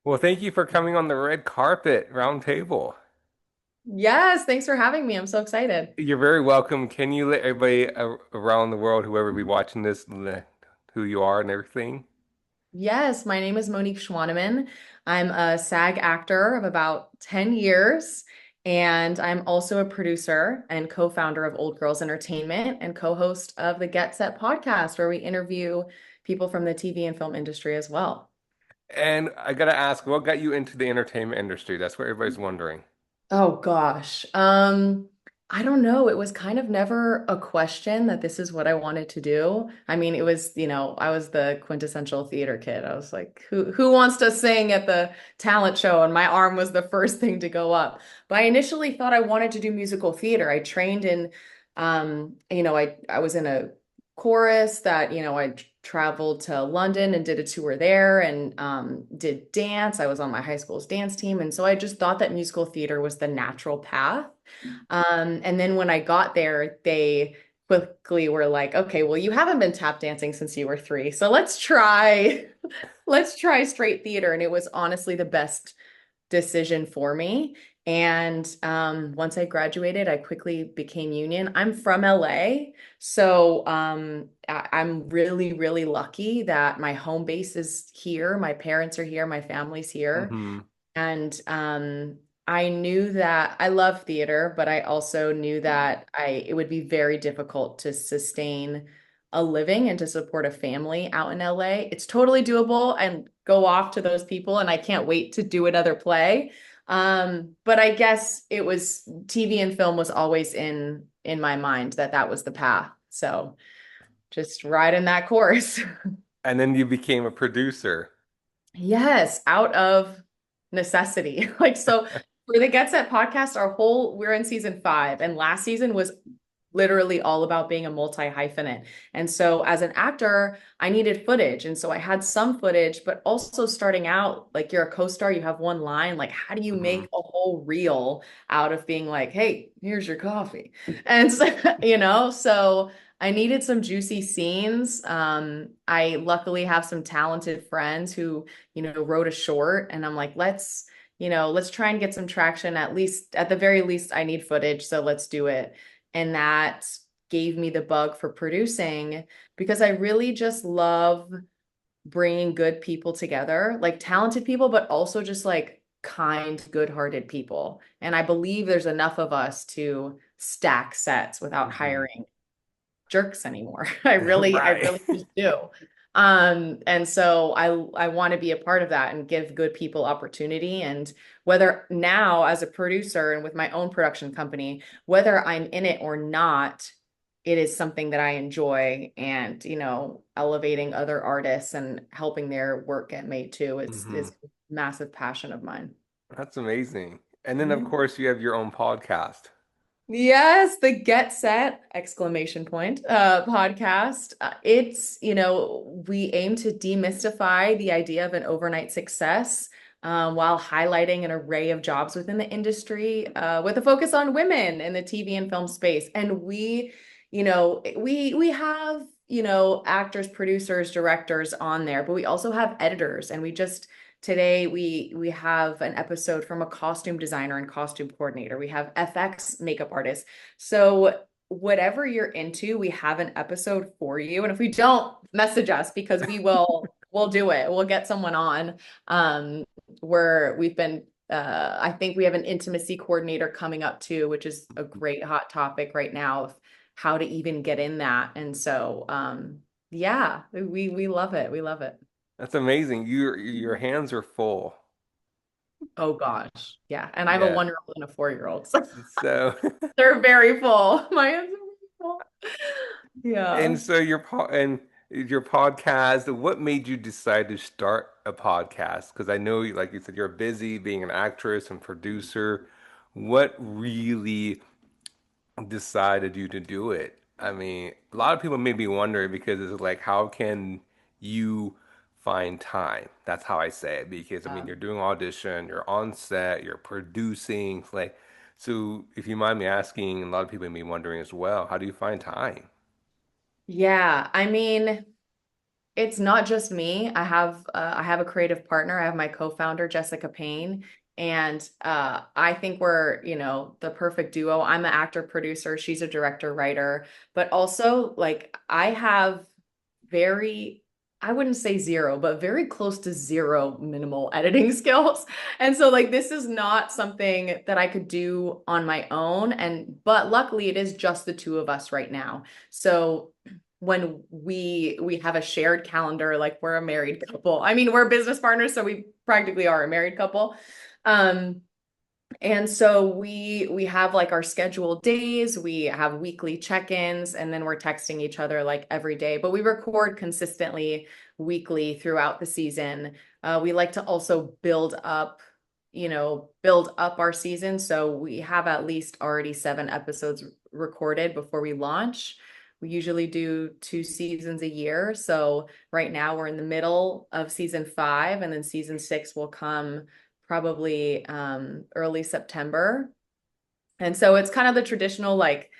Well, thank you for coming on the red carpet round table. Yes, thanks for having me. I'm so excited. You're very welcome. Can you let everybody around the world, whoever be watching this, who you are and everything? Yes, my name is Monique Schwaneman. I'm a SAG actor of about 10 years, and I'm also a producer and co-founder of Old Girls Entertainment and co-host of the Get Set podcast, where we interview people from the TV and film industry as well. And I gotta ask, what got you into the entertainment industry? That's what everybody's wondering. Oh gosh. I don't know. It was kind of never a question that this is what I wanted to do. I mean, it was, I was the quintessential theater kid. I was like, who wants to sing at the talent show? And my arm was the first thing to go up. But I initially thought I wanted to do musical theater. I trained in I was in a chorus that, I traveled to London and did a tour there and did dance. I was on my high school's dance team. And so I just thought that musical theater was the natural path. And then when I got there, they quickly were like, okay, well, you haven't been tap dancing since you were 3. So let's try straight theater. And it was honestly the best decision for me. And once I graduated, I quickly became union. I'm from LA, so I'm really, really lucky that my home base is here. My parents are here, my family's here. Hmm. And I knew that I love theater, but I also knew that it would be very difficult to sustain a living and to support a family out in LA. It's totally doable and go off to those people, and I can't wait to do another play. But I guess it was TV and film was always in my mind that that was the path. So just riding that course. And then you became a producer. Yes, out of necessity. Like, so for the Get Set podcast, we're in season 5, and last season was literally all about being a multi-hyphenate. And so as an actor, I needed footage. And so I had some footage, but also starting out, like you're a co-star, you have one line. Like, how do you make Hmm. a whole reel out of being like, hey, here's your coffee? And so, so I needed some juicy scenes. I luckily have some talented friends who wrote a short, and I'm like, let's try and get some traction. At the very least, I need footage, so let's do it. And that gave me the bug for producing because I really just love bringing good people together, like talented people, but also just like kind, good-hearted people. And I believe there's enough of us to stack sets without Hmm. hiring jerks anymore. I really Right. just do. And so I want to be a part of that and give good people opportunity. And whether now as a producer and with my own production company, whether I'm in it or not, it is something that I enjoy. And, elevating other artists and helping their work get made too is Hmm. a massive passion of mine. That's amazing. And then, of course, you have your own podcast. Yes, the Get Set exclamation point podcast. It's, we aim to demystify the idea of an overnight success while highlighting an array of jobs within the industry with a focus on women in the TV and film space. And we have, actors, producers, directors on there, but we also have editors, and today we have an episode from a costume designer and costume coordinator. We have FX makeup artists. So whatever you're into, we have an episode for you. And if we don't, message us because we'll do it. We'll get someone on. Where we've been I think we have an intimacy coordinator coming up too, which is a great hot topic right now of how to even get in that. And so yeah, we love it. We love it. That's amazing. Your hands are full. Oh gosh. Yeah. And I have a Yeah. 1-year-old and a 4-year-old. So So, they're very full. My hands are very full. Yeah. and so your podcast, what made you decide to start a podcast? Because I know, like you said, you're busy being an actress and producer. What really decided you to do it? I mean, a lot of people may be wondering because it's like, how can you find time? That's how I say it. Because I mean, you're doing audition, you're on set, you're producing. It's like, so if you mind me asking, a lot of people may be wondering as well, how do you find time? Yeah. I mean, it's not just me. I have a creative partner. I have my co-founder, Jessica Payne, and I think we're, the perfect duo. I'm an actor producer, she's a director writer, but also like I have very, I wouldn't say zero, but very close to zero minimal editing skills. And so like this is not something that I could do on my own. And but luckily it is just the two of us right now. So when we have a shared calendar, like we're a married couple. I mean, we're business partners, so we practically are a married couple. Um, and so we have like our scheduled days, we have weekly check-ins, and then we're texting each other like every day. But we record consistently weekly throughout the season. We like to also build up our season. So we have at least already 7 episodes recorded before we launch. We usually do 2 seasons a year. So right now we're in the middle of season 5, and then season 6 will come probably early September. And so it's kind of the traditional like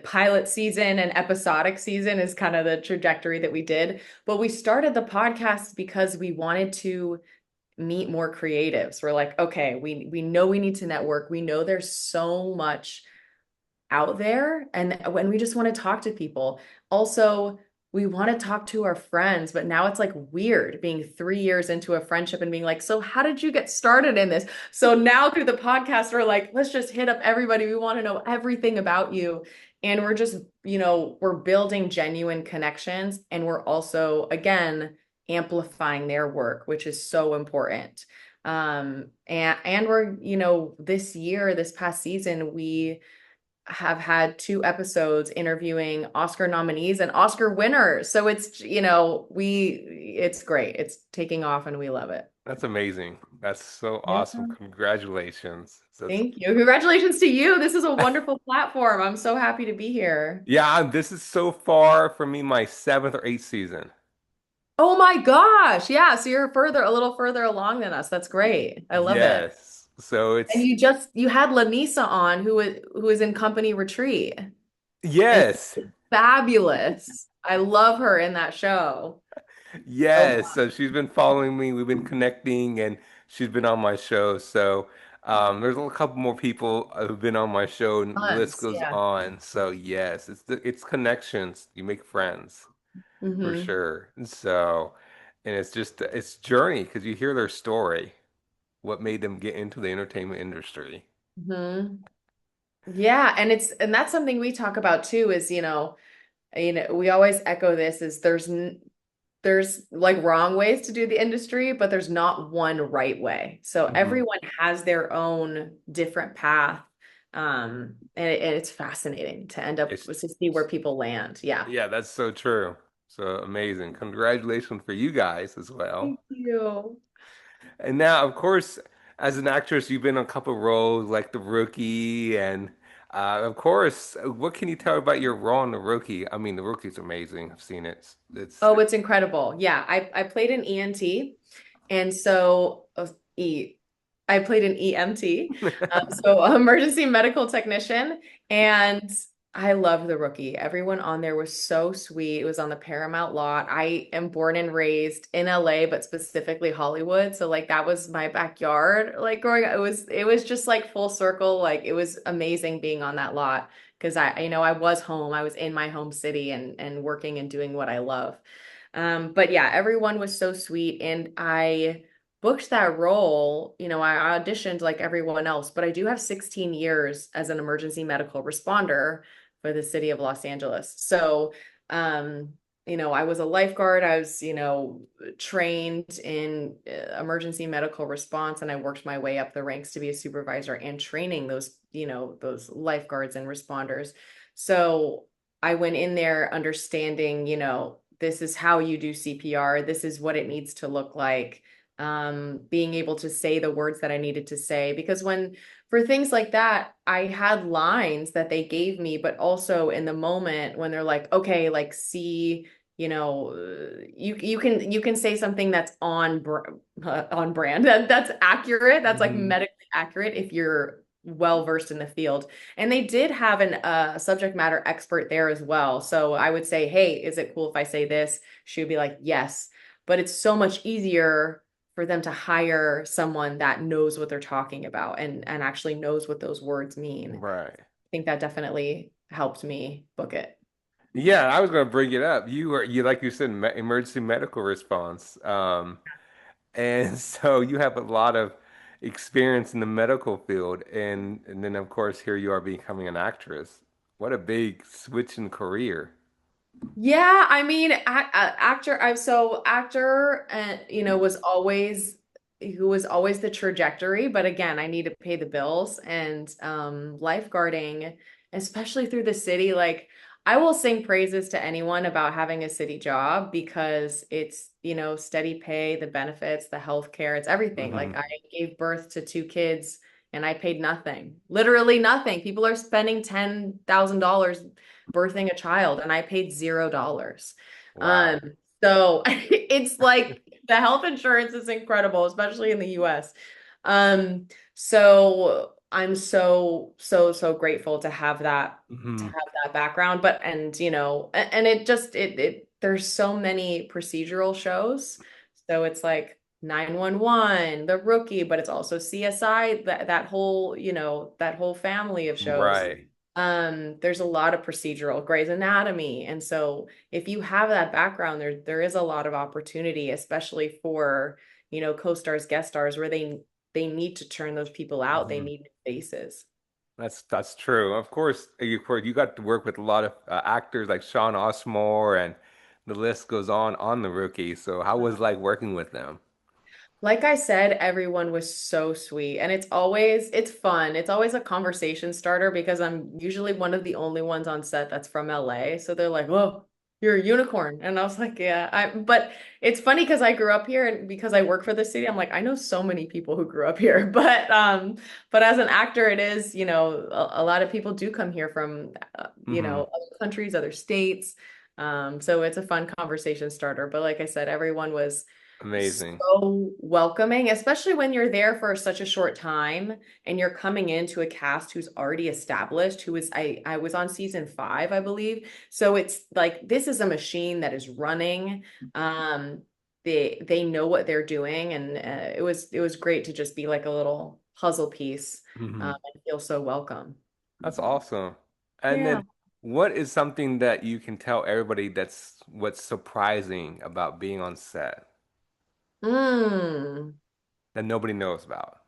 pilot season and episodic season is kind of the trajectory that we did. But we started the podcast because we wanted to meet more creatives. We're like, okay, we know we need to network. We know there's so much out there, and when we just want to talk to people. Also, we want to talk to our friends, but now it's like weird being 3 years into a friendship and being like, so how did you get started in this? So now through the podcast, we're like, let's just hit up everybody. We want to know everything about you. And we're just, we're building genuine connections, and we're also, again, amplifying their work, which is so important. And we're, this past season, we have had 2 episodes interviewing Oscar nominees and Oscar winners. So it's, it's great. It's taking off and we love it. That's amazing. That's so Yeah. awesome. Congratulations. So it's, Thank you. Congratulations to you. This is a wonderful platform. I'm so happy to be here. yeah, this is so far for me my seventh or eighth season. Oh my gosh. Yeah. So you're a little further along than us. That's great. I love it. Yes. So And it's you had Lanisa on who is in Company Retreat, and yes. fabulous. I love her in that show. So Yes. So she's been following me. We've been connecting and she's been on my show. So there's a couple more people who've been on my show and the list tons. goes Yeah. on. So yes, it's connections. You make friends for Hmm. sure. So and it's just it's journey because you hear their story, what made them get into the entertainment industry. Hmm. Yeah, and that's something we talk about too is, we always echo this is there's like wrong ways to do the industry, but there's not one right way. So Hmm. everyone has their own different path. And it's fascinating to end up It's to see where people land. Yeah. yeah, that's so true. So amazing. Congratulations for you guys as well. Thank you. And now, of course, as an actress, you've been on a couple roles like The Rookie, and of course, what can you tell about your role in The Rookie? I mean, The Rookie's amazing. I've seen it. Oh, it's incredible. Yeah, I played an ENT. And so, E, I played an EMT, so emergency medical technician, and I love The Rookie. Everyone on there was so sweet. It was on the Paramount lot. I am born and raised in LA, but specifically Hollywood. So like that was my backyard. Like growing up, it was just like full circle. Like it was amazing being on that lot because I was home. I was in my home city and working and doing what I love. But yeah, everyone was so sweet, and I booked that role. I auditioned like everyone else, but I do have 16 years as an emergency medical responder for the city of Los Angeles. So, I was a lifeguard. I was, trained in emergency medical response, and I worked my way up the ranks to be a supervisor and training those lifeguards and responders. So I went in there understanding, this is how you do CPR. This is what it needs to look like. Being able to say the words that I needed to say. Because for things like that, I had lines that they gave me, but also in the moment when they're like, okay, like see, you can say something that's on brand, that's accurate, that's like Mhm. medically accurate if you're well versed in the field. And they did have an subject matter expert there as well. So I would say, hey, is it cool if I say this? She would be like, yes. But it's so much easier for them to hire someone that knows what they're talking about and actually knows what those words mean. I Right. think that definitely helped me book it. Yeah, I was going to bring it up. You like you said, emergency medical response. And so you have a lot of experience in the medical field, and then of course here you are becoming an actress. What a big switch in career. Yeah, I mean, actor. I so actor, and was always the trajectory. But again, I need to pay the bills and lifeguarding, especially through the city. Like, I will sing praises to anyone about having a city job because it's steady pay, the benefits, the health care, it's everything. Like, Hmm. I gave birth to two kids and I paid nothing, literally nothing. People are spending $10,000 birthing a child and I paid $0. Wow. So it's like the health insurance is incredible, especially in the US. So I'm so grateful to Hmm. have that background. But and and it just it there's so many procedural shows. So it's like 911, The Rookie, but it's also CSI, that whole, that whole family of shows. Right. There's a lot of procedural, Grey's Anatomy. And so if you have that background, there is a lot of opportunity, especially for, co-stars, guest stars, where they need to turn those people out. They Hmm. need new faces. That's true. Of course, you got to work with a lot of actors like Sean Osmore, and the list goes on The Rookie. So how was it like working with them? Like I said, everyone was so sweet and it's fun. It's always a conversation starter because I'm usually one of the only ones on set that's from LA. So they're like, "Whoa, you're a unicorn." And I was like, "Yeah." But it's funny because I grew up here and because I work for the city, I'm like, I know so many people who grew up here. But as an actor, it is, a lot of people do come here from Hmm. other countries, other states. So it's a fun conversation starter. But like I said, everyone was Amazing. so welcoming, especially when you're there for such a short time and you're coming into a cast who's already established, I was on season 5, I believe. So it's like this is a machine that is running. Um, they know what they're doing, and it was great to just be like a little puzzle piece Hmm. and feel so welcome. That's awesome. And Yeah. then what is something that you can tell everybody that's what's surprising about being on set Mm. that nobody knows about?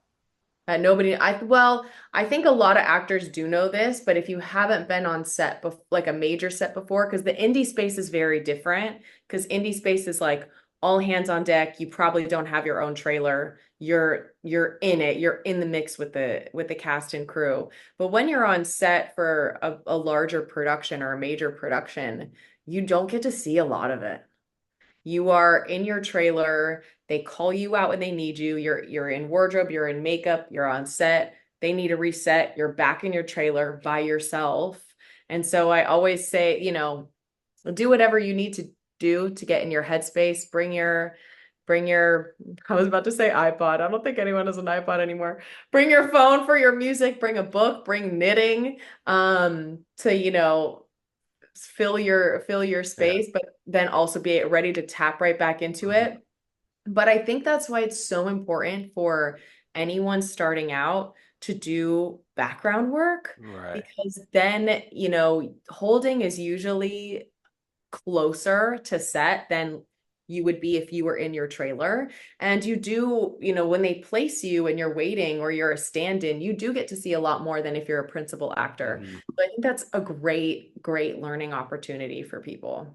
That nobody, I think a lot of actors do know this, but if you haven't been on set, like a major set before, because the indie space is very different, because indie space is like all hands on deck. You probably don't have your own trailer. You're in it. You're in the mix with the cast and crew. But when you're on set for a larger production or a major production, you don't get to see a lot of it. You are in your trailer. They call you out when they need you. You're in wardrobe, you're in makeup, you're on set. They need a reset. You're back in your trailer by yourself. And so I always say, do whatever you need to do to get in your headspace. Bring your I was about to say iPod. I don't think anyone has an iPod anymore. Bring your phone for your music, bring a book, bring knitting to, fill your Yeah. space, but then also be ready to tap right back into Mhm. it. But I think that's why it's so important for anyone starting out to do background work Right. because then, holding is usually closer to set than you would be if you were in your trailer. And you do, when they place you and you're waiting or you're a stand-in, you do get to see a lot more than if you're a principal actor. Hmm. So I think that's a great learning opportunity for people.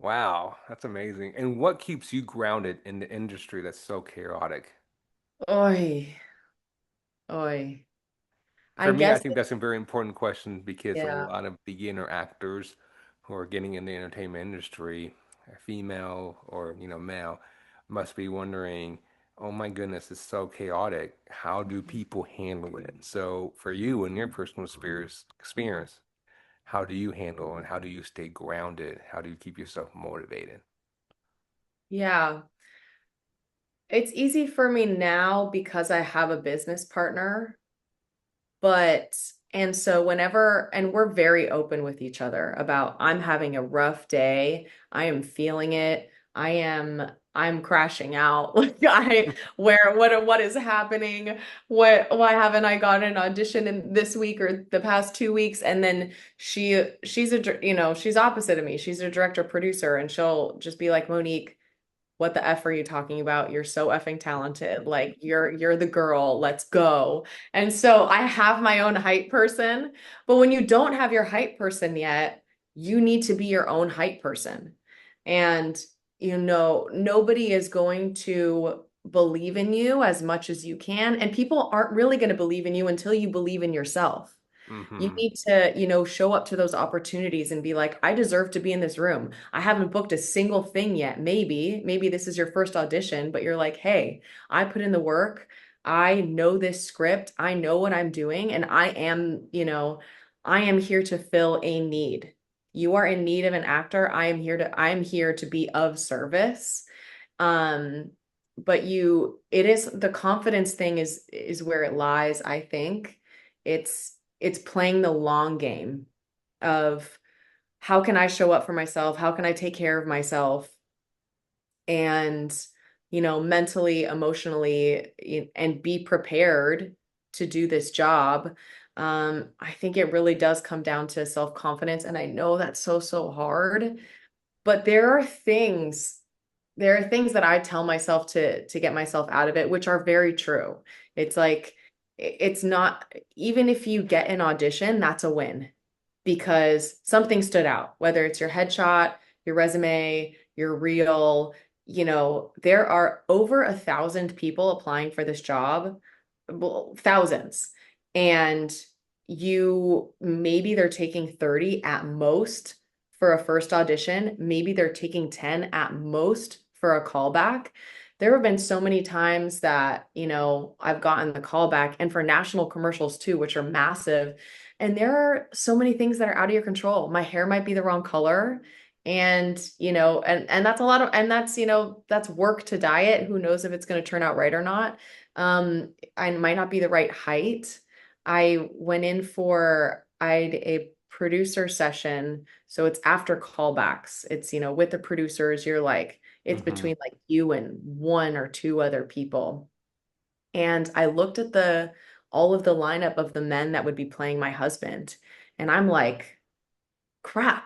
Wow, that's amazing. And what keeps you grounded in the industry that's so chaotic? Oi, oi. I For me, I guess, think that's a very important question because a yeah. lot of beginner actors who are getting in the entertainment industry, female or male, must be wondering, oh my goodness, it's so chaotic. How do people handle it? So for you and your personal experience, how do you handle and how do you stay grounded? How do you keep yourself motivated? Yeah. It's easy for me now because I have a business partner. But, and so whenever, and we're very open with each other about I'm having a rough day. I am feeling it. I'm crashing out. Like what is happening? Why haven't I gotten an audition in this week or the past 2 weeks? And then she's opposite of me. She's a director producer and she'll just be like, Monique, what the F are you talking about? You're so effing talented. Like you're the girl. Let's go. And so I have my own hype person, but when you don't have your hype person yet, you need to be your own hype person. And nobody is going to believe in you as much as you can, and people aren't really going to believe in you until you believe in yourself. You Hmm. need to, show up to those opportunities and be like, I deserve to be in this room. I haven't booked a single thing yet. Maybe this is your first audition, but you're like, hey, I put in the work. I know this script. I know what I'm doing. And I am here to fill a need. You are in need of an actor. I am here to be of service. Um, but it is the confidence thing is where it lies, I think. It's playing the long game of how can I show up for myself? How can I take care of myself? And, mentally, emotionally, and be prepared to do this job. I think it really does come down to self-confidence. And I know that's so, so hard, but there are things that I tell myself to get myself out of it, which are very true. It's like it's not, even if you get an audition, that's a win because something stood out, whether it's your headshot, your resume, your reel. There are over 1,000 people applying for this job, well, thousands. And maybe they're taking 30 at most for a first audition. Maybe they're taking 10 at most for a callback. There have been so many times that, I've gotten the callback and for national commercials too, which are massive. And there are so many things that are out of your control. My hair might be the wrong color. And, and that's a lot of, and that's, that's work to dye it. Who knows if it's going to turn out right or not. I might not be the right height. I had a producer session. So it's after callbacks. It's, with the producers, it's Hmm. between like you and one or two other people. And I looked at all of the lineup of the men that would be playing my husband. And I'm like, crap,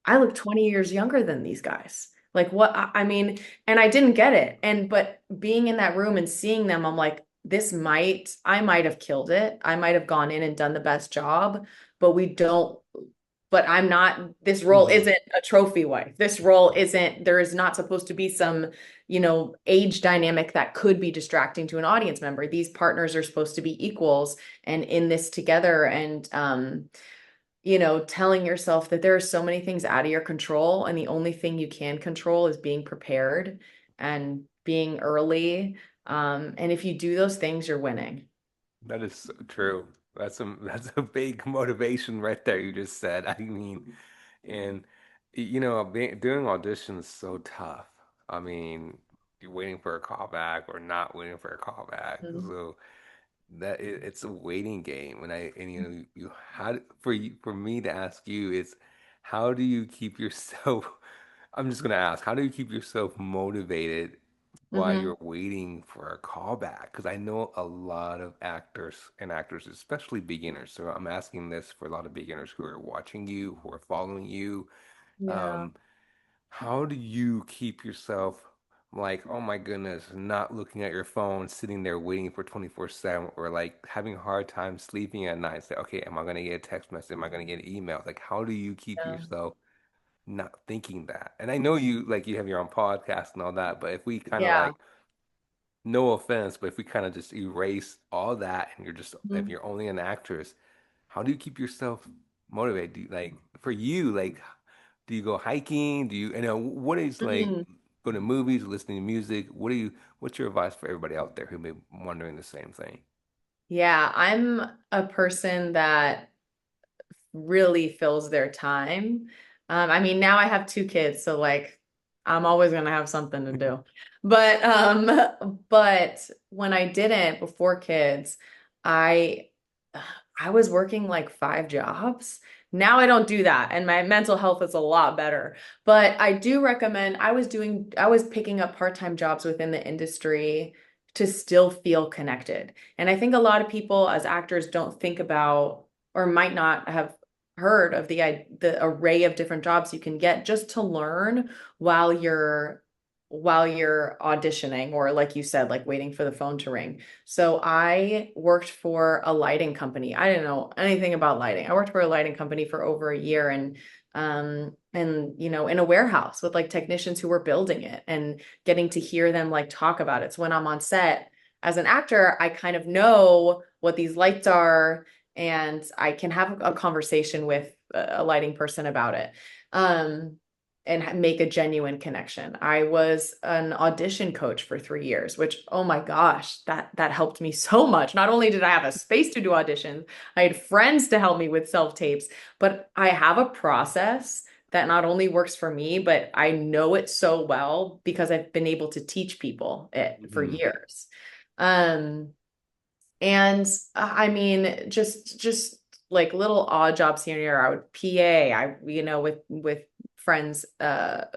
I look 20 years younger than these guys. Like what I mean, and I didn't get it. But being in that room and seeing them, I'm like, I might have killed it. I might have gone in and done the best job, but we don't, but I'm not, this role Hmm. isn't a trophy wife. This role isn't, there is not supposed to be some, age dynamic that could be distracting to an audience member. These partners are supposed to be equals and in this together. And, telling yourself that there are so many things out of your control, and the only thing you can control is being prepared and being early. And if you do those things, you're winning. That is so true. That's a big motivation right there you just said. I mean, and doing auditions is so tough. I mean, you're waiting for a callback or not waiting for a callback. Mhm. So it's a waiting game. And you for me to ask you is how do you keep yourself I'm just gonna ask, how do you keep yourself motivated while Mhm. you're waiting for a callback? Because I know a lot of actors and actors, especially beginners. So I'm asking this for a lot of beginners who are watching you, who are following you. Yeah. Um, how do you keep yourself like, oh my goodness, not looking at your phone, sitting there waiting for 24/7, or like having a hard time sleeping at night? Say, okay, am I gonna get a text message? Am I gonna get an email? Like, how do you keep Yeah. yourself not thinking that? And I know you have your own podcast and all that, but if we kind of Yeah. like, no offense, but if we kind of just erase all that and if Mhm. you're only an actress, how do you keep yourself motivated? For you, like, do you go hiking? What is like Mhm. go to movies, listening to music? What's your advice for everybody out there who may be wondering the same thing? Yeah, I'm a person that really fills their time. I mean, now I have two kids, so like I'm always gonna have something to do. But when I didn't before kids, I I was working like 5 jobs. Now I don't do that, and my mental health is a lot better. But I do recommend, I was picking up part-time jobs within the industry to still feel connected. And I think a lot of people as actors don't think about or might not have heard of the array of different jobs you can get just to learn while you're auditioning or like you said, like waiting for the phone to ring. So I worked for a lighting company. I didn't know anything about lighting. I worked for a lighting company for over a year and in a warehouse with like technicians who were building it and getting to hear them like talk about it. So when I'm on set as an actor, I kind of know what these lights are and I can have a conversation with a lighting person about it. Um, and make a genuine connection. I was an audition coach for 3 years, which, oh my gosh, that helped me so much. Not only did I have a space to do auditions, I had friends to help me with self-tapes, but I have a process that not only works for me, but I know it so well because I've been able to teach people it for Hmm. years. Um, and I mean, just like little odd jobs here and there. I would PA,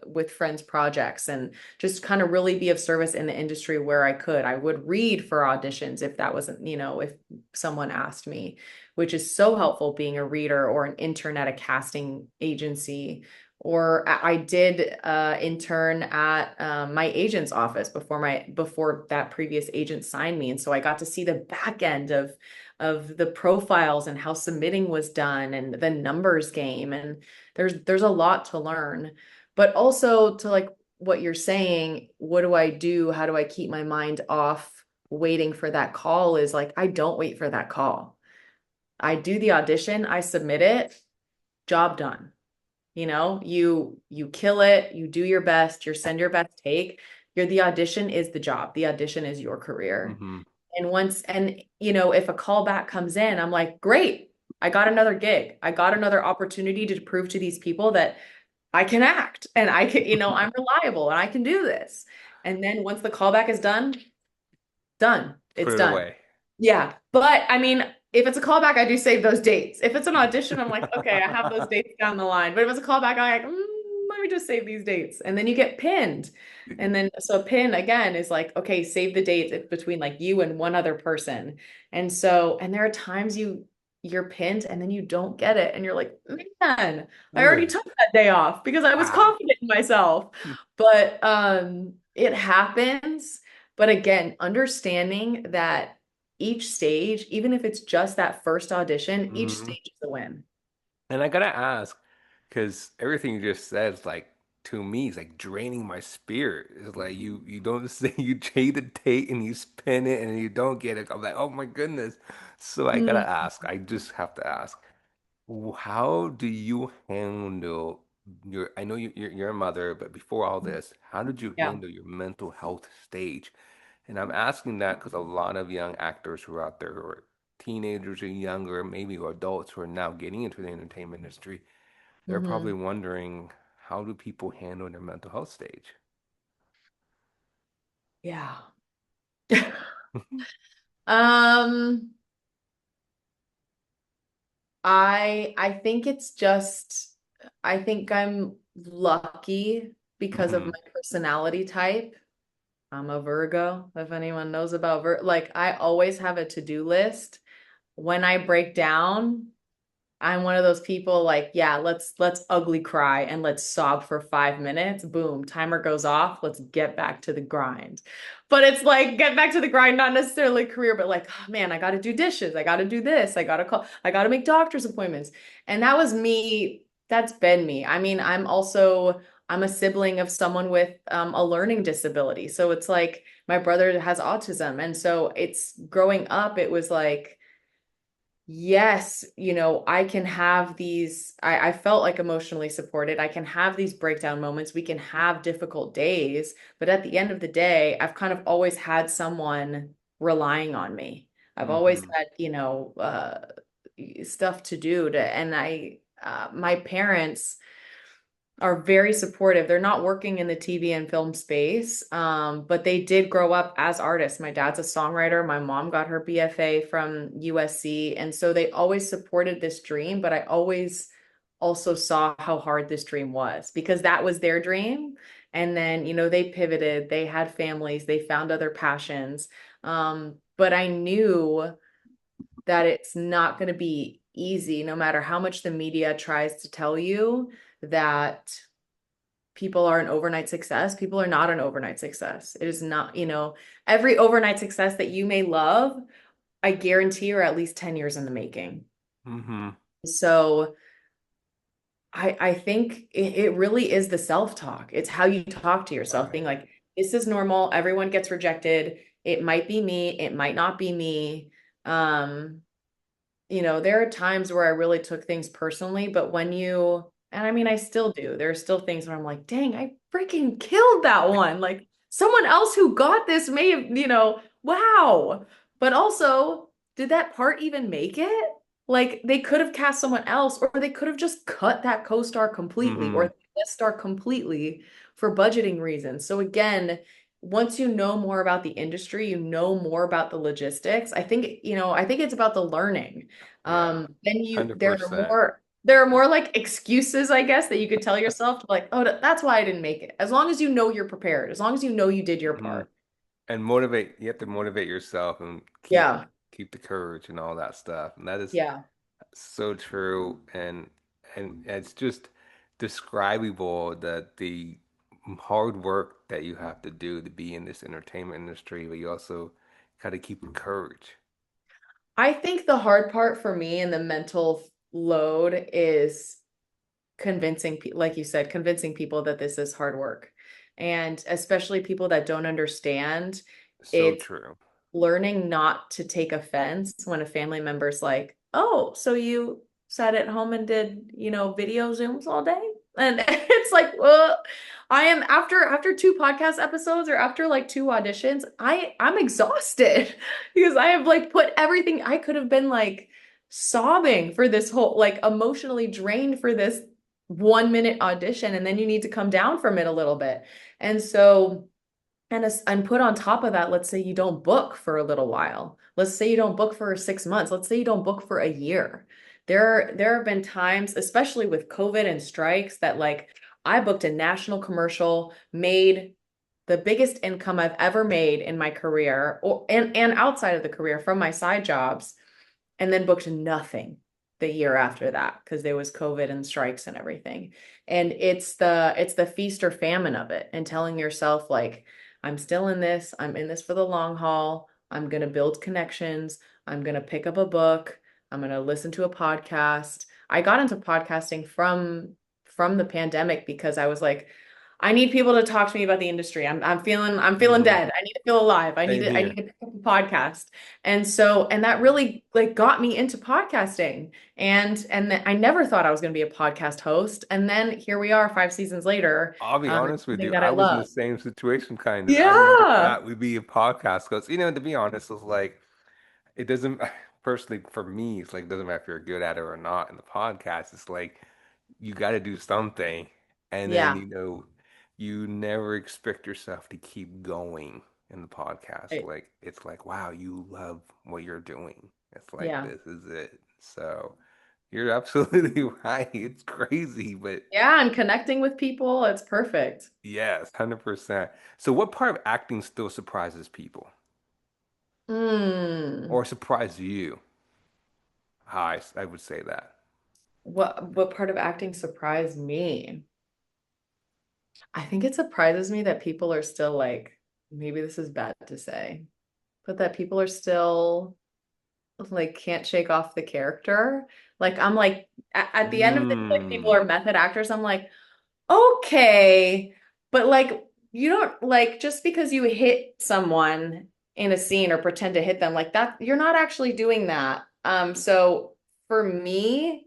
with friends projects and just kind of really be of service in the industry where I could. I would read for auditions if that wasn't, if someone asked me, which is so helpful being a reader or an intern at a casting agency. Or I did intern at my agent's office before that previous agent signed me, and so I got to see the back end of the profiles and how submitting was done and the numbers game. And there's a lot to learn, but also to like what you're saying, what do I do? How do I keep my mind off waiting for that call? Is like I don't wait for that call. I do the audition, I submit it, job done. You kill it, you do your best, you send your best take. The audition is the job. The audition is your career. Hmm. And if a callback comes in, I'm like, great, I got another gig. I got another opportunity to prove to these people that I can act and I can, I'm reliable and I can do this. And then once the callback is done, done. Put It's it done. away. Yeah. But I mean, if it's a callback, I do save those dates. If it's an audition, I'm like, okay, I have those dates down the line. But if it's a callback, I'm like, let me just save these dates. And then you get pinned. And then, so a pin again is like, okay, save the dates. It's between like you and one other person. And there are times you're pinned and then you don't get it. And you're like, man, I already Ugh. took that day off because I was Wow. confident in myself. But it happens. But again, understanding that each stage, even if it's just that first audition, each Hmm. stage is a win. And I gotta ask, because everything you just said is like to me, it's like draining my spirit. It's like you don't say you take the date and you spin it and you don't get it. I'm like, oh my goodness. So I gotta Mm, ask. I just have to ask. How do you handle I know you're a mother, but before all this, how did you yeah. handle your mental health stage? And I'm asking that because a lot of young actors who are out there who are teenagers or younger, maybe or adults who are now getting into the entertainment industry, they're probably Hmm. wondering, how do people handle their mental health stage? Yeah. Um, I think it's just I think I'm lucky because of Hmm. my personality type. I'm a Virgo, if anyone knows about like I always have a to-do list. When I break down, I'm one of those people like, yeah, let's ugly cry and let's sob for 5 minutes. Boom, timer goes off. Let's get back to the grind. But it's like get back to the grind, not necessarily career, but like, oh, man, I got to do dishes. I got to do this. I got to make doctor's appointments. And that was me. That's been me. I mean, I'm a sibling of someone with a learning disability. So it's like my brother has autism. And so it's growing up, it was like, yes, I can have I felt like emotionally supported. I can have these breakdown moments. We can have difficult days, but at the end of the day, I've kind of always had someone relying on me. I've always Hmm. had, stuff to do to, and my parents, are very supportive. They're not working in the TV and film space, but they did grow up as artists. My dad's a songwriter. My mom got her BFA from USC. And so they always supported this dream, but I always also saw how hard this dream was because that was their dream. And then, they pivoted, they had families, they found other passions. But I knew that it's not going to be easy, no matter how much the media tries to tell you that people are an overnight success. People are not an overnight success. It is not, every overnight success that you may love, I guarantee are at least 10 years in the making. Mm-hmm. So I think it really is the self-talk. It's how you talk to yourself, being Right. like, this is normal. Everyone gets rejected. It might be me. It might not be me. Um, there are times where I really took things personally, but and I mean, I still do. There are still things where I'm like, dang, I freaking killed that one. Like someone else who got this may have, wow. But also, did that part even make it? Like they could have cast someone else, or they could have just cut that co-star completely or Mm-hmm. the guest star completely for budgeting reasons. So again, once you know more about the industry, you know more about the logistics. I think it's about the learning. Yeah. Then there are 100%. more like excuses, I guess, that you could tell yourself to like, oh, that's why I didn't make it. As long as you know you're prepared, as long as you know you did your Mm-hmm. part. And motivate, you have to motivate yourself and Yeah. keep the courage and all that stuff. And that is Yeah. so true. And it's just describable that the hard work that you have to do to be in this entertainment industry, but you also got to keep the courage. I think the hard part for me and the mental load is convincing people, like you said, convincing people that this is hard work. And especially people that don't understand, So it's true. learning not to take offense when a family member's like, "Oh, so you sat at home and did, video Zooms all day?" And it's like, well, I am after two podcast episodes or after like two auditions, I'm exhausted because I have like put everything I could have been like sobbing for this whole like emotionally drained for this 1 minute audition and then you need to come down from it a little bit. And so and put on top of that, let's say you don't book for a little while. Let's say you don't book for 6 months. Let's say you don't book for a year. There have been times, especially with COVID and strikes, that like I booked a national commercial, made the biggest income I've ever made in my career, or and outside of the career from my side jobs, and then booked nothing the year after that because there was COVID and strikes and everything. And it's the feast or famine of it and telling yourself like I'm still in this, I'm in this for the long haul. I'm going to build connections. I'm going to pick up a book. I'm going to listen to a podcast. I got into podcasting from the pandemic because I was like I need people to talk to me about the industry. I'm feeling Hmm. dead. I need to feel alive. I need Same to I need here. to pick up a podcast. And that really like got me into podcasting. And I never thought I was going to be a podcast host. And then here we are 5 seasons later, I'll be honest with something you. that I I was in the love. same situation, kind of. I never Yeah. thought we'd be a podcast because, to be honest, it's like, it doesn't, personally, for me, it's like, it doesn't matter if you're good at it or not in the podcast. It's like, you got to do something. And then, Yeah. you never expect yourself to keep going in the podcast. Right. Like, it's like, wow, you love what you're doing. It's like, Yeah. this is it. So, you're absolutely right. It's crazy, but Yeah. And connecting with people, it's perfect. yes, 100%. So what part of acting still surprises people Hmm. or surprise you? I would say that. What part of acting surprised me? I think it surprises me that people are still like, maybe this is bad to say, but that people are still like can't shake off the character. Like I'm like at the end of the like people Mm, are method actors. I'm like, okay, but like you don't like just because you hit someone in a scene or pretend to hit them like that, you're not actually doing that. So for me,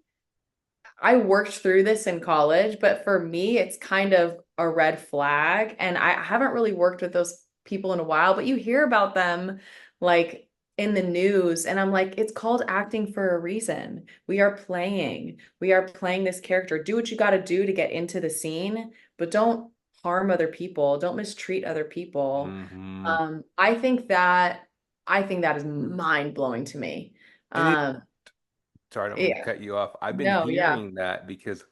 I worked through this in college, but for me, it's kind of a red flag. And I haven't really worked with those people in a while, but you hear about them like in the news, and I'm like, it's called acting for a reason. We are playing this character. Do what you got to do to get into the scene, but don't harm other people, don't mistreat other people. Hmm. I think that is mind blowing to me. And it, um sorry, I don't mean to yeah, cut you off. I've been no, yeah. hearing that because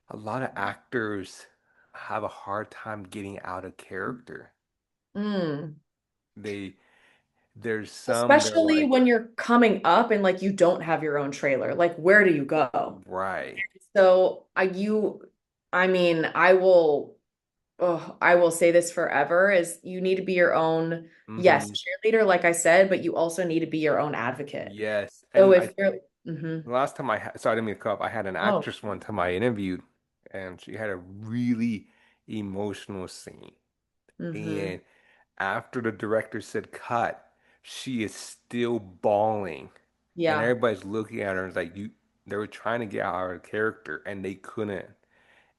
a lot of actors have a hard time getting out of character. Mm. They, there's some, they're Especially like, when you're coming up and like you don't have your own trailer. Like, where do you go? right. So I mean, I will say this forever is you need to be your own, yes, Hmm. cheerleader, like I said, but you also need to be your own advocate. Yes. So And if you're, the last time sorry, I didn't mean to cut off. I had an oh, actress one time I interviewed, and she had a really emotional scene. mm-hmm, And after the director said cut, she is still bawling. And yeah, everybody's looking at her and it's like they were trying to get out of her character and they couldn't.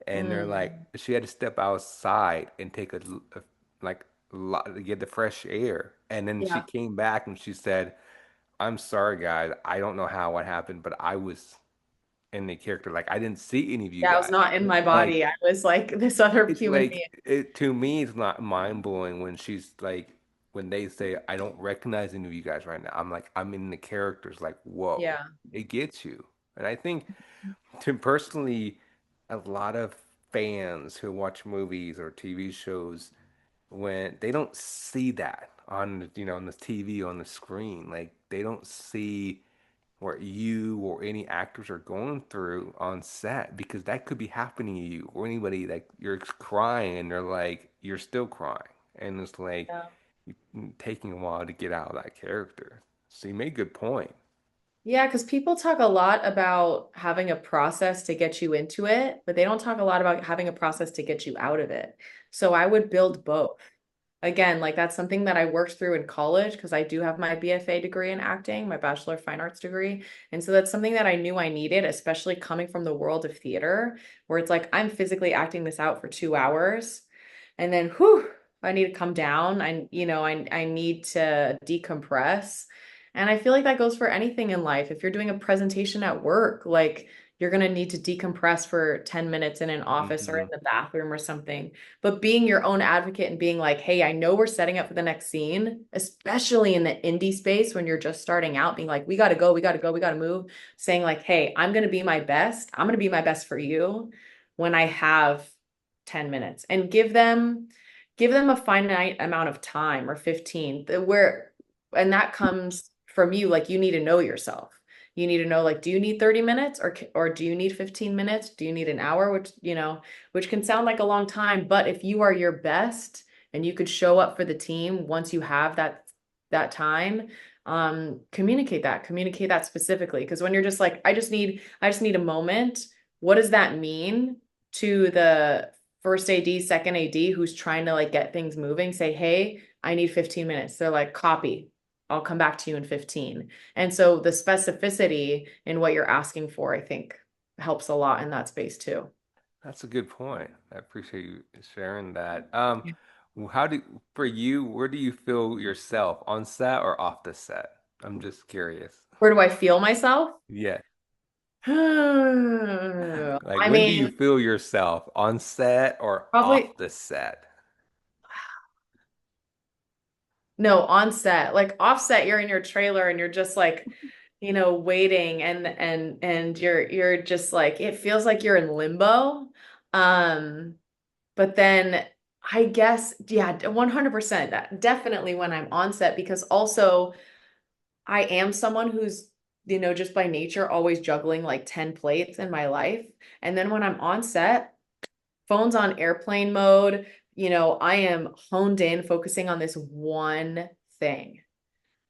And they're like, mm, she had to step outside and take like get the fresh air. And then she yeah, came back and she said, "I'm sorry, guys. I don't know how what happened, but I was in the character. Like I didn't see any of you yeah. I was guys. not in my Like body. I was like this other it's human like being. it to me. It's not mind blowing when she's like when they say I don't recognize any of you guys right now. I'm like I'm in the characters. Like whoa, Yeah, it gets you. And I think to personally, a lot of fans who watch movies or TV shows when they don't see that on on the TV on the screen, like they don't see what you or any actors are going through on set because that could be happening to you or anybody like you're crying and they're like you're still crying and it's like yeah. taking a while to get out of that character. So you made a good point. Yeah, because people talk a lot about having a process to get you into it, but they don't talk a lot about having a process to get you out of it. So I would build both. Again, like that's something that I worked through in college because I do have my BFA degree in acting, my Bachelor of Fine Arts degree. And so that's something that I knew I needed, especially coming from the world of theater, where it's like I'm physically acting this out for 2 hours. And then whew, I need to come down. I need to decompress. And I feel like that goes for anything in life. If you're doing a presentation at work, like you're going to need to decompress for 10 minutes in an office or in Hmm. the bathroom or something. But being your own advocate and being like, hey, I know we're setting up for the next scene, especially in the indie space when you're just starting out, being like, we got to go, we got to go, we got to move, saying like, hey, I'm going to be my best. I'm going to be my best for you when I have 10 minutes and give them a finite amount of time or 15 and that comes from you. Like you need to know yourself. You need to know, like, do you need 30 minutes or do you need 15 minutes? Do you need an hour? Which can sound like a long time, but if you are your best and you could show up for the team once you have that time, communicate that specifically. Because when you're just like, I just need a moment, what does that mean to the first AD, second AD who's trying to like get things moving? Say, hey, I need 15 minutes. They're like, copy. I'll come back to you in 15. And so the specificity in what you're asking for, I think, helps a lot in that space too. That's a good point. I appreciate you sharing that. How do for you, where do you feel yourself on set or off the set? I'm just curious. Where do I feel myself? Yeah. Like I when do you mean, feel yourself on set or off probably the set? no, on set. Like offset, you're in your trailer and you're just like, waiting and you're just like it feels like you're in limbo. Um, but then I guess, yeah, 100%. Definitely when I'm on set because also I am someone who's, just by nature always juggling like 10 plates in my life. And then when I'm on set, phone's on airplane mode, I am honed in focusing on this one thing.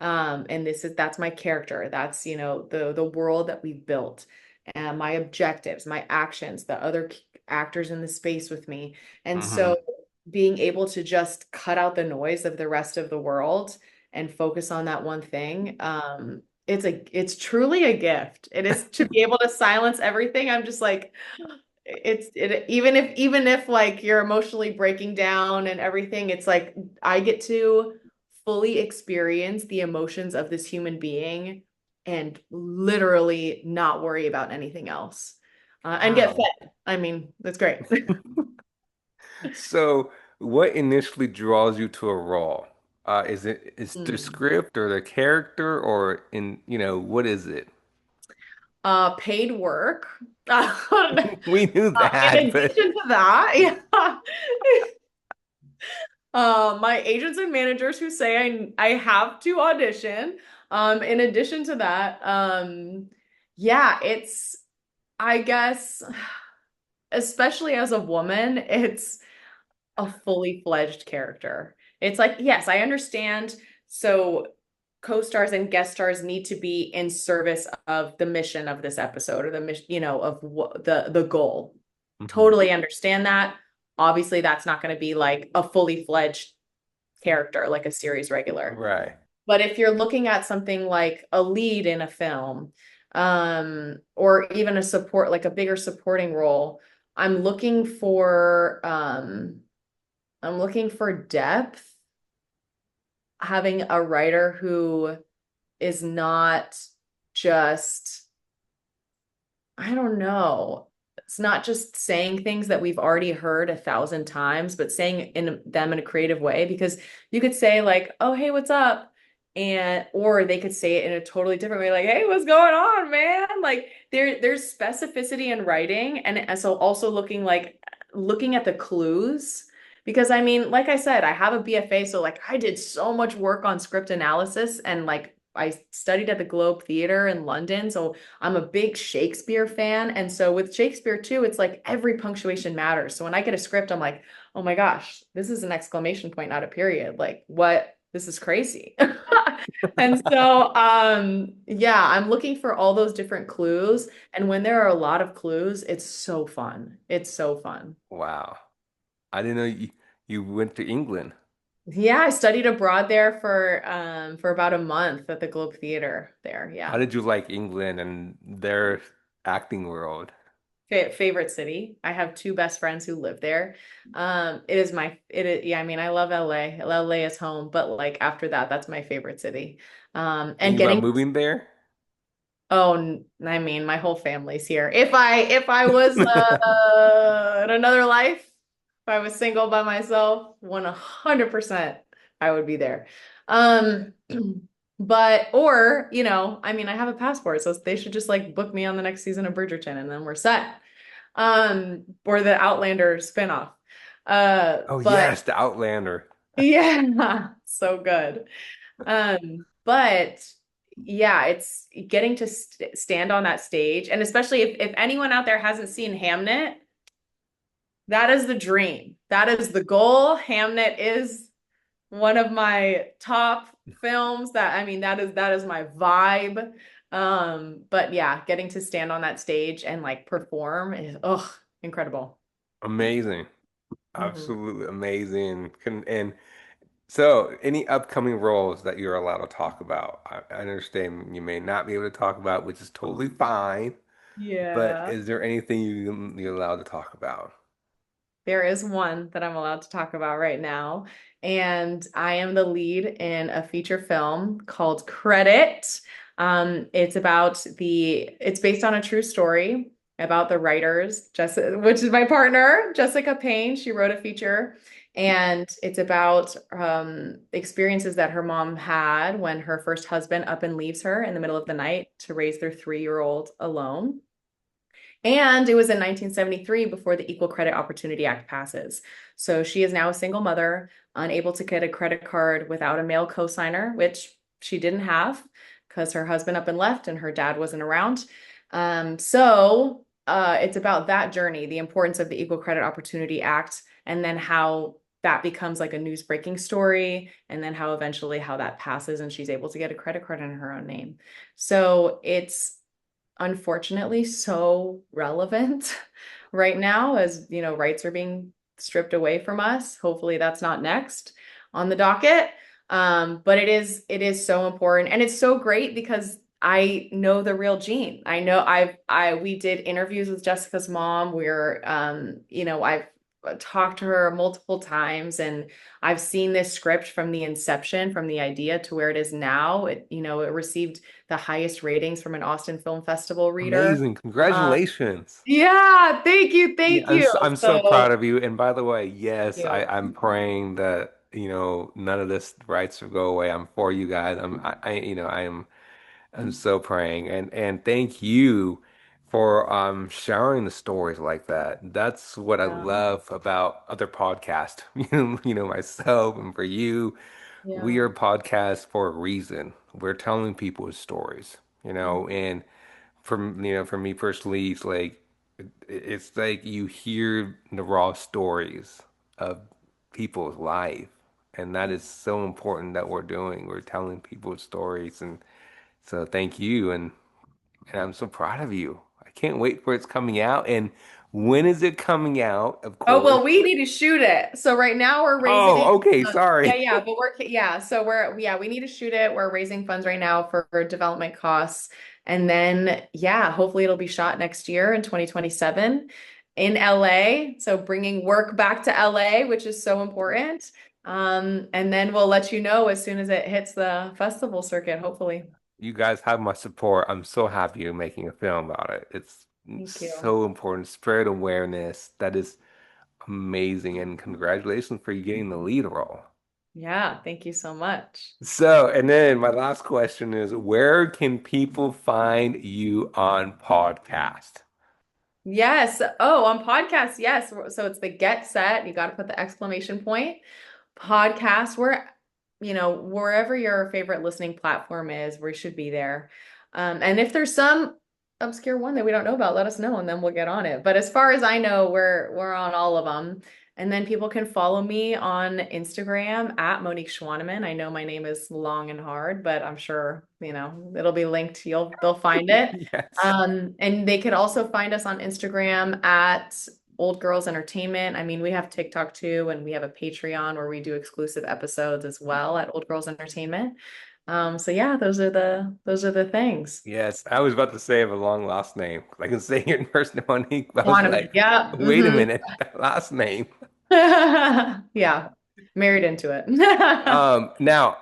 And that's my character. That's, the world that we've built and my objectives, my actions, the other actors in the space with me. And Hmm. so being able to just cut out the noise of the rest of the world and focus on that one thing, it's truly a gift. It is to be able to silence everything. I'm just like, even if like you're emotionally breaking down and everything, it's like I get to fully experience the emotions of this human being and literally not worry about anything else. And get Wow. fed. I mean, that's great. So, what initially draws you to a role? Is the Hmm. script or the character or what is it? Paid work. We knew In that, but addition to that, yeah. My agents and managers who say I have to audition. In addition to that, yeah, it's I guess especially as a woman, it's a fully fledged character. It's like, yes, I understand. So co-stars and guest stars need to be in service of the mission of this episode or the mission, of what the goal. Mhm. Totally understand that. Obviously, that's not going to be like a fully fledged character, like a series regular. Right. But if you're looking at something like a lead in a film, or even a support, like a bigger supporting role, I'm looking for I'm looking for depth, having a writer who is not just, I don't know, it's not just saying things that we've already heard 1,000 times, but saying them in a creative way. Because you could say like, "Oh, hey, what's up?" And or they could say it in a totally different way, like, "Hey, what's going on, man?" Like there's specificity in writing, and so also looking at the clues. Because I mean, like I said, I have a BFA, so like I did so much work on script analysis and like I studied at the Globe Theatre in London, so I'm a big Shakespeare fan. And so with Shakespeare too, it's like every punctuation matters. So when I get a script, I'm like, oh my gosh, this is an exclamation point, not a period. Like, what? This is crazy. And so, yeah, I'm looking for all those different clues. And when there are a lot of clues, it's so fun. It's so fun. Wow. I didn't know you went to England. Yeah, I studied abroad there for about a month at the Globe Theatre there. How Yeah. did you like England and their acting world? Favorite city. I have two best friends who live there. It is, yeah, I mean, I love LA. LA is home, but like after that, that's my favorite city. And Thinking about getting, moving there? oh, I mean, my whole family's here. If I was in another life, if I was single by myself, 100% I would be there. Um, but or, I mean, I have a passport, so they should just like book me on the next season of Bridgerton and then we're set. Or the Outlander spinoff. Oh But yes, the Outlander. yeah, so good. But yeah, it's getting to stand on that stage, and especially if anyone out there hasn't seen Hamnet, that is the dream. That is the goal. Hamnet is one of my top films that I mean that is my vibe. But yeah, getting to stand on that stage and like perform is incredible. Amazing. Mhm. Absolutely amazing. And so, any upcoming roles that you're allowed to talk about? I understand you may not be able to talk about, which is totally fine, but Yeah. is there anything you're allowed to talk about? There is one that I'm allowed to talk about right now, and I am the lead in a feature film called Credit. It's based on a true story about the writers, Jessica, which is my partner, Jessica Payne. She wrote a feature, and it's about experiences that her mom had when her first husband up and leaves her in the middle of the night to raise their 3-year-old alone. And it was in 1973 before the Equal Credit Opportunity Act passes. So she is now a single mother, unable to get a credit card without a male cosigner, which she didn't have because her husband up and left and her dad wasn't around. It's about that journey, the importance of the Equal Credit Opportunity Act, and then how that becomes like a news breaking story, and then how eventually how that passes and she's able to get a credit card in her own name. So it's unfortunately so relevant right now as rights are being stripped away from us. Hopefully that's not next on the docket. But it is so important, and it's so great because I know the real Jean. I know we did interviews with Jessica's mom. We're I've talked to her multiple times, and I've seen this script from the inception, from the idea to where it is now. It received the highest ratings from an Austin Film Festival reader. Amazing. Um, Congratulations. yeah, Yeah, thank you. I'm so proud So, of you. And by the way, thank yes, you. I'm praying that, none of this rights will go away. I'm for you guys. I'm so praying. And thank you for sharing the stories like that. That's what I Yeah, love about other podcasts. Myself and for you, we yeah, are podcasts for a reason. We're telling people stories, yeah, and for me personally, it's like you hear the raw stories of people's life, and that is so important that we're doing. We're telling people's stories, and so thank you, and I'm so proud of you. I can't wait for it's coming out. And when is it coming out? Of Oh, course. well, we need to shoot it. So right now we're raising, Oh, okay, yeah, sorry. yeah, but yeah, so we need to shoot it. We're raising funds right now for development costs. And then, yeah, hopefully it'll be shot next year in 2027 in LA. So bringing work back to LA, which is so important. And then we'll let you know as soon as it hits the festival circuit, hopefully. You guys have my support. I'm so happy you're making a film about it. It's Thank you. so important. Spread awareness. That is amazing. And congratulations for you getting the lead role. Yeah, thank you so much. So, and then my last question is, where can people find you on podcast? Yes. Oh, on podcasts, yes. So it's the get set. You got to put the exclamation point. Podcast, wherever your favorite listening platform is, we should be there. And if there's some obscure one that we don't know about, let us know and then we'll get on it. But as far as I know, we're on all of them. And then people can follow me on Instagram at Monique Schwaneman. I know my name is long and hard, but I'm sure, it'll be linked. They'll find it. Yes. And they could also find us on Instagram at Old Girls Entertainment. I mean, we have TikTok too, and we have a Patreon where we do exclusive episodes as well at Old Girls Entertainment. So yeah, those are the things. Yes. I was about to say I have a long last name. I can say your first name, Monique, but I was Quantum, like, yeah. wait a minute, that last name. Yeah, married into it. Now,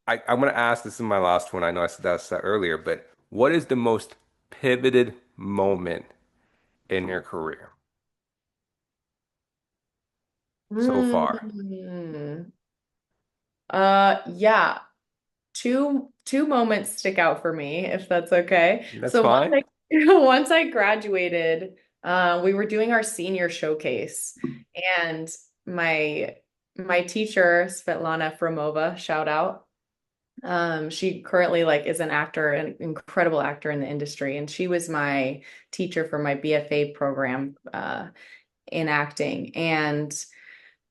I'm going to ask this in my last one. I know I said that earlier, but what is the most pivoted moment in your career so far? Mm. Yeah. Two moments stick out for me, if that's okay. That's So once fine. I once I graduated, we were doing our senior showcase, and my my teacher, Svetlana Fromova, shout out. She currently is an actor, an incredible actor in the industry, and she was my teacher for my BFA program in acting. And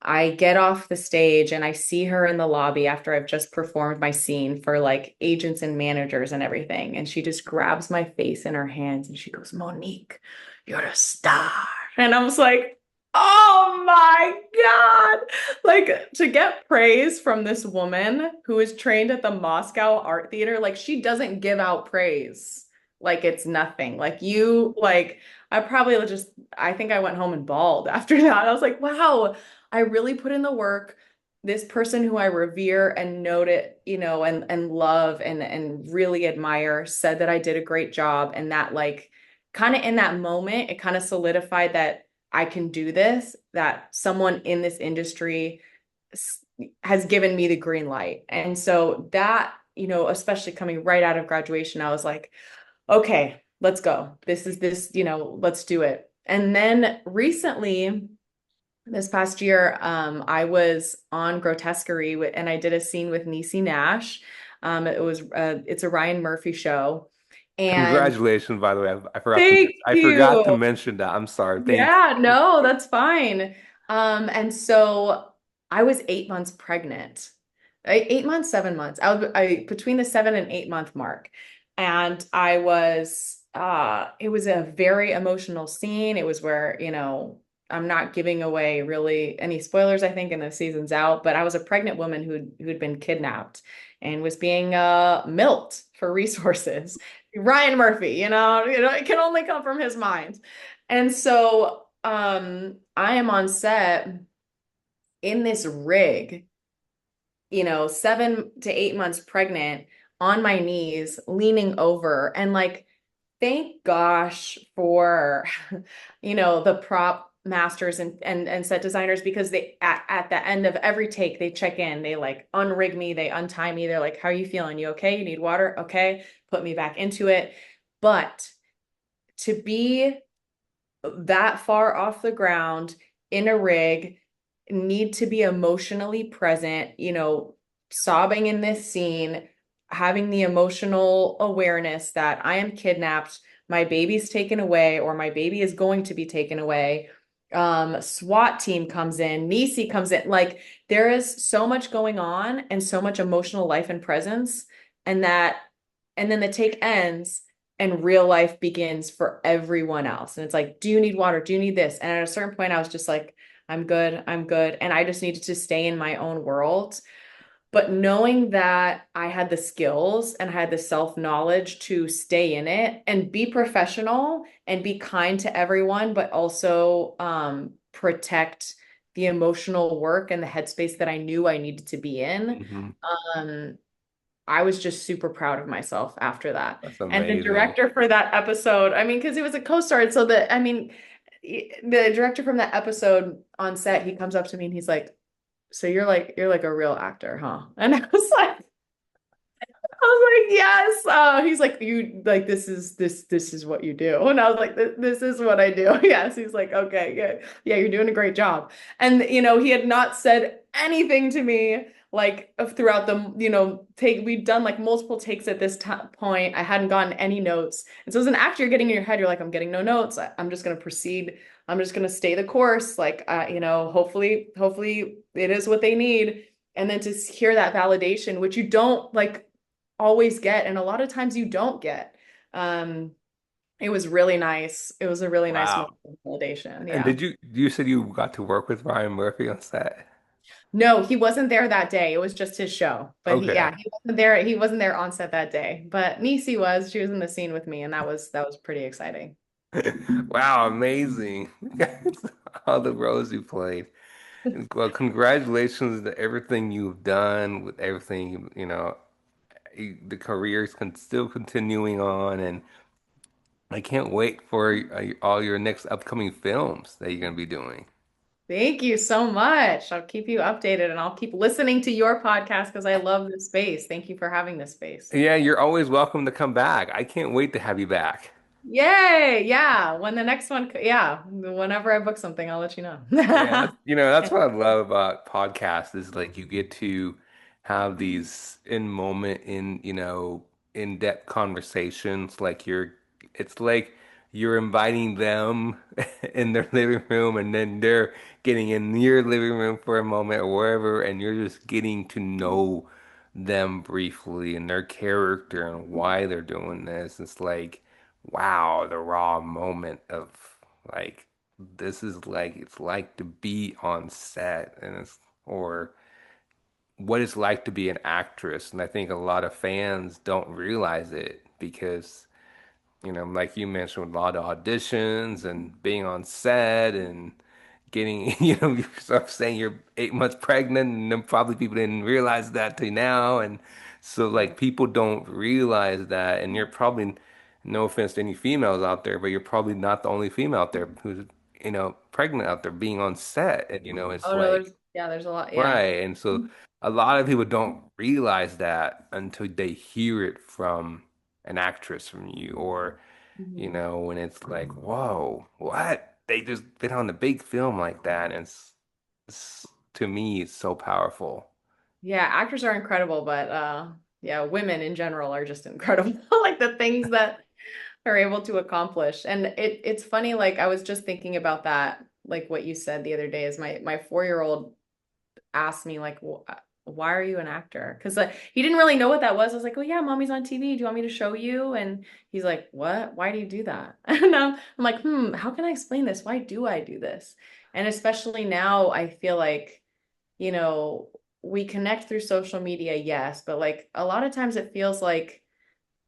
I get off the stage and I see her in the lobby after I've just performed my scene for agents and managers and everything. And she just grabs my face in her hands and she goes, Monique, you're a star. And I was like, oh my God. To get praise from this woman who is trained at the Moscow Art Theater, she doesn't give out praise like it's nothing. I think I went home and bawled after that. I was like, wow. I really put in the work. This person who I revere and note it, and love and really admire said that I did a great job. And that kind of in that moment, it kind of solidified that I can do this, that someone in this industry has given me the green light. And so that, especially coming right out of graduation, I was like, okay, let's go. Let's do it. And then recently, this past year, I was on Grotesquerie and I did a scene with Niecy Nash. It's a Ryan Murphy show. And Congratulations, by the way. thank I forgot to you. mention that. I'm sorry. Thank Yeah, no, that's fine. And so I was 8 months pregnant. 8 months, 7 months. I between the 7 and 8 month mark. And it was a very emotional scene. It was where, I'm not giving away really any spoilers, I think, in the season's out, but I was a pregnant woman who'd been kidnapped and was being milked for resources. Ryan Murphy, it can only come from his mind. And so I am on set in this rig, 7 to 8 months pregnant, on my knees, leaning over, and like, thank gosh for, the prop masters and set designers, because they at the end of every take, they check in, they like unrig me, they untie me, they're like, how are you feeling? You okay? You need water? Okay. Put me back into it. But to be that far off the ground in a rig, need to be emotionally present, sobbing in this scene, having the emotional awareness that I am kidnapped, my baby's taken away, or my baby is going to be taken away. SWAT team comes in, Niecy comes in. Like, there is so much going on and so much emotional life and presence, and then the take ends and real life begins for everyone else. And it's like, do you need water? Do you need this? And at a certain point, I was just like, I'm good. I'm good. And I just needed to stay in my own world. But knowing that I had the skills and I had the self-knowledge to stay in it and be professional and be kind to everyone, but also protect the emotional work and the headspace that I knew I needed to be in. Hmm. Um, I was just super proud of myself after that. That's And the amazing. director for that episode, I mean, because it was a co-star, so that, I mean, the director from that episode on set, he comes up to me and he's like, "So you're like a real actor, huh?" And I was like, yes. He's like, you like, this is what you do. And I was like, this is what I do. Yes. He's like, okay, good. Yeah, you're doing a great job. And he had not said anything to me like throughout the, take we'd done like multiple takes at this point. I hadn't gotten any notes. And so as an actor, you're getting in your head, you're like, I'm getting no notes. I'm just gonna proceed. I'm just gonna stay the course. Like, hopefully it is what they need. And then to hear that validation, which you don't like always get, and a lot of times you don't get. Um, it was really nice. It was a really nice Wow. moment of validation. And Yeah. you said you got to work with Ryan Murphy on set? No, he wasn't there that day. It was just his show. But Okay. he wasn't there. He wasn't there on set that day. But Niecy was. She was in the scene with me, and that was pretty exciting. Wow, amazing. All the roles you played. Well, congratulations to everything you've done with everything, the career's still continuing on, and I can't wait for all your next upcoming films that you're going to be doing. Thank you so much. I'll keep you updated, and I'll keep listening to your podcast because I love this space. Thank you for having this space. Yeah, you're always welcome to come back. I can't wait to have you back. Yay! Yeah. When the next one, yeah. Whenever I book something, I'll let you Yeah, know. that's what I love about podcasts is like you get to have these in moment in-depth conversations like it's like you're inviting them in their living room and then they're getting in your living room for a moment or wherever and you're just getting to know them briefly and their character and why they're doing this. It's like wow, the raw moment of like this is like it's like to be on set and it's or what it's like to be an actress. And I think a lot of fans don't realize it because, like you mentioned, with a lot of auditions and being on set and getting, yourself saying you're 8 months pregnant, and then probably people didn't realize that till now. And so, like, people don't realize that. And you're probably, no offense to any females out there, but you're probably not the only female out there who's, pregnant out there being on set. And, it's Oh no, like, there's a lot. Yeah. right. And so a lot of people don't realize that until they hear it from an actress from you or, Mhm. when it's like, whoa, what? They just been on a big film like that. And to me, it's so powerful. Yeah, actors are incredible, but yeah, women in general are just incredible. Like the things that are able to accomplish. And it's funny, like I was just thinking about that, like what you said the other day is my 4-year-old asked me like, why are you an actor? Because he didn't really know what that was. I was like, oh yeah, mommy's on TV. Do you want me to show you? And he's like, what? Why do you do that? And I'm like, how can I explain this? Why do I do this? And especially now, I feel like, you know, we connect through social media, yes, but like a lot of times it feels like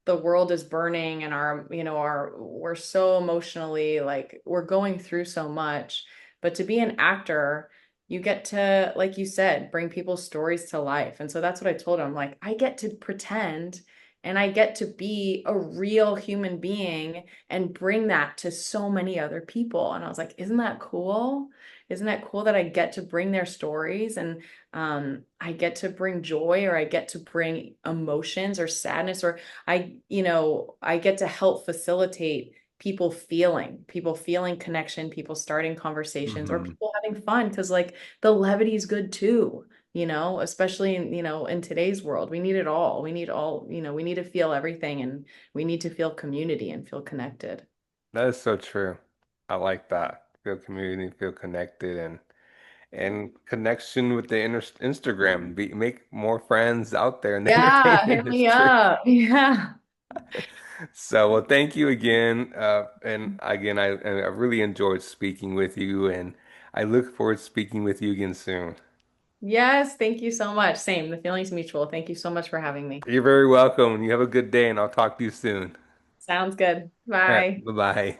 the world is burning and we're so emotionally like we're going through so much But to be an actor, you get to, like you said, bring people's stories to life. And so that's what I told him. Like, I get to pretend and I get to be a real human being and bring that to so many other people. And I was like, isn't that cool? Isn't that cool that I get to bring their stories and I get to bring joy or I get to bring emotions or sadness or I get to help facilitate people feeling connection, people starting conversations or Hmm. people having fun because like the levity is good too, especially in, in today's world. We need it all. We need all, we need to feel everything and we need to feel community and feel connected. That is so true. I like that. Feel community, feel connected, and connection with the Instagram. Make more friends out there in the Yeah, entertainment hit me industry. up. Yeah. So, well, thank you again. And again, I really enjoyed speaking with you, and I look forward to speaking with you again soon. Yes, thank you so much. Same, the feeling's mutual. Thank you so much for having me. You're very welcome. You have a good day, and I'll talk to you soon. Sounds good. All right, Bye. bye-bye.